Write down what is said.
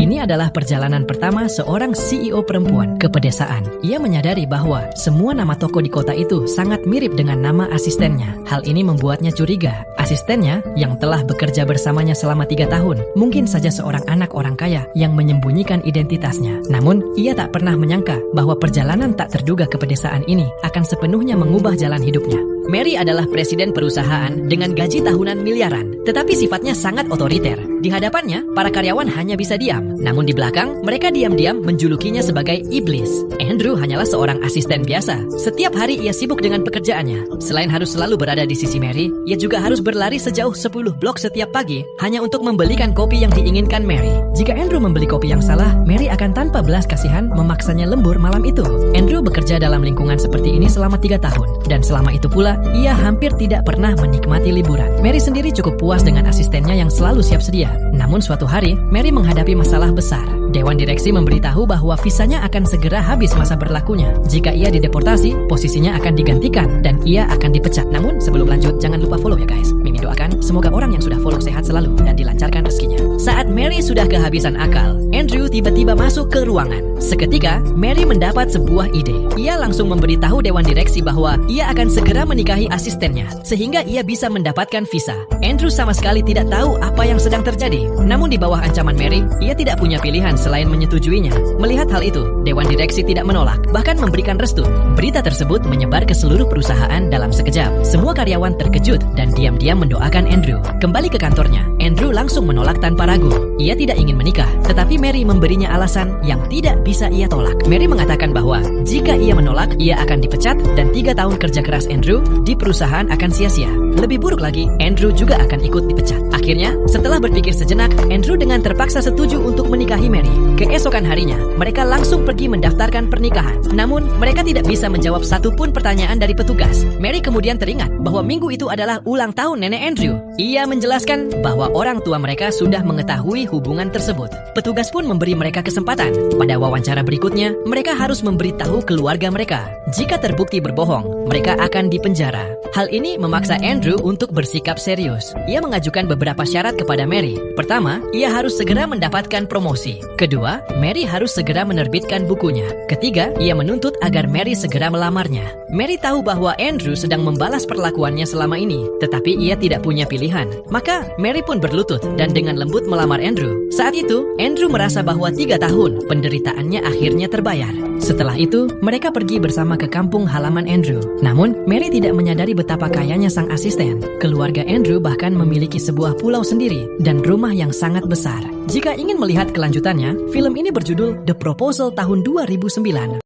Ini adalah perjalanan pertama seorang CEO perempuan ke pedesaan. Ia menyadari bahwa semua nama toko di kota itu sangat mirip dengan nama asistennya. Hal ini membuatnya curiga. Asistennya yang telah bekerja bersamanya selama 3 tahun, mungkin saja seorang anak orang kaya yang menyembunyikan identitasnya. Namun, ia tak pernah menyangka bahwa perjalanan tak terduga ke pedesaan ini akan sepenuhnya mengubah jalan hidupnya. Mary adalah presiden perusahaan dengan gaji tahunan miliaran, tetapi sifatnya sangat otoriter. Di hadapannya, para karyawan hanya bisa diam. Namun di belakang, mereka diam-diam menjulukinya sebagai iblis. Andrew hanyalah seorang asisten biasa. Setiap hari ia sibuk dengan pekerjaannya. Selain harus selalu berada di sisi Mary, ia juga harus berlari sejauh 10 blok setiap pagi hanya untuk membelikan kopi yang diinginkan Mary. Jika Andrew membeli kopi yang salah, Mary akan tanpa belas kasihan memaksanya lembur malam itu. Andrew bekerja dalam lingkungan seperti ini selama 3 tahun. Dan selama itu pula, ia hampir tidak pernah menikmati liburan. Mary sendiri cukup puas dengan asistennya yang selalu siap sedia. Namun suatu hari, Mary menghadapi masalah besar. Dewan direksi memberitahu bahwa visanya akan segera habis masa berlakunya. Jika ia dideportasi, posisinya akan digantikan dan ia akan dipecat. Namun sebelum lanjut, jangan lupa follow ya guys. Mimi doakan semoga orang yang sudah follow sehat selalu dan dilancarkan rezekinya. Saat Mary sudah kehabisan akal, Andrew tiba-tiba masuk ke ruangan. Seketika, Mary mendapat sebuah ide. Ia langsung memberitahu dewan direksi bahwa ia akan segera menikahi asistennya, sehingga ia bisa mendapatkan visa. Andrew sama sekali tidak tahu apa yang sedang terjadi. Namun di bawah ancaman Mary, ia tidak punya pilihan selain menyetujuinya. Melihat hal itu, dewan direksi tidak menolak, bahkan memberikan restu. Berita tersebut menyebar ke seluruh perusahaan dalam sekejap. Semua karyawan terkejut dan diam-diam mendoakan Andrew. Kembali ke kantornya, Andrew langsung menolak tanpa ragu. Ia tidak ingin menikah, tetapi Mary memberinya alasan yang tidak bisa ia tolak. Mary mengatakan bahwa jika ia menolak, ia akan dipecat dan 3 tahun kerja keras Andrew di perusahaan akan sia-sia. Lebih buruk lagi, Andrew juga akan ikut dipecat. Akhirnya, setelah berpikir sejenak, Andrew dengan terpaksa setuju untuk menikahi Mary. Keesokan harinya, mereka langsung pergi mendaftarkan pernikahan. Namun, mereka tidak bisa menjawab satupun pertanyaan dari petugas. Mary kemudian teringat bahwa minggu itu adalah ulang tahun nenek Andrew. Ia menjelaskan bahwa orang tua mereka sudah mengetahui hubungan tersebut. Petugas pun memberi mereka kesempatan. Pada wawancara berikutnya, mereka harus memberitahu keluarga mereka. Jika terbukti berbohong, mereka akan dipenjara. Hal ini memaksa Andrew untuk bersikap serius. Ia mengajukan beberapa syarat kepada Mary. Pertama, ia harus segera mendapatkan promosi. Kedua, Mary harus segera menerbitkan bukunya. Ketiga, ia menuntut agar Mary segera melamarnya. Mary tahu bahwa Andrew sedang membalas perlakuannya selama ini, tetapi ia tidak punya pilihan. Maka, Mary pun berlutut dan dengan lembut melamar Andrew. Saat itu, Andrew merasa bahwa 3 tahun penderitaannya akhirnya terbayar. Setelah itu, mereka pergi bersama ke kampung halaman Andrew. Namun, Mary tidak menyadari betapa kayanya sang asisten. Keluarga Andrew bahkan memiliki sebuah pulau sendiri dan rumah yang sangat besar. Jika ingin melihat kelanjutannya, film ini berjudul The Proposal tahun 2009.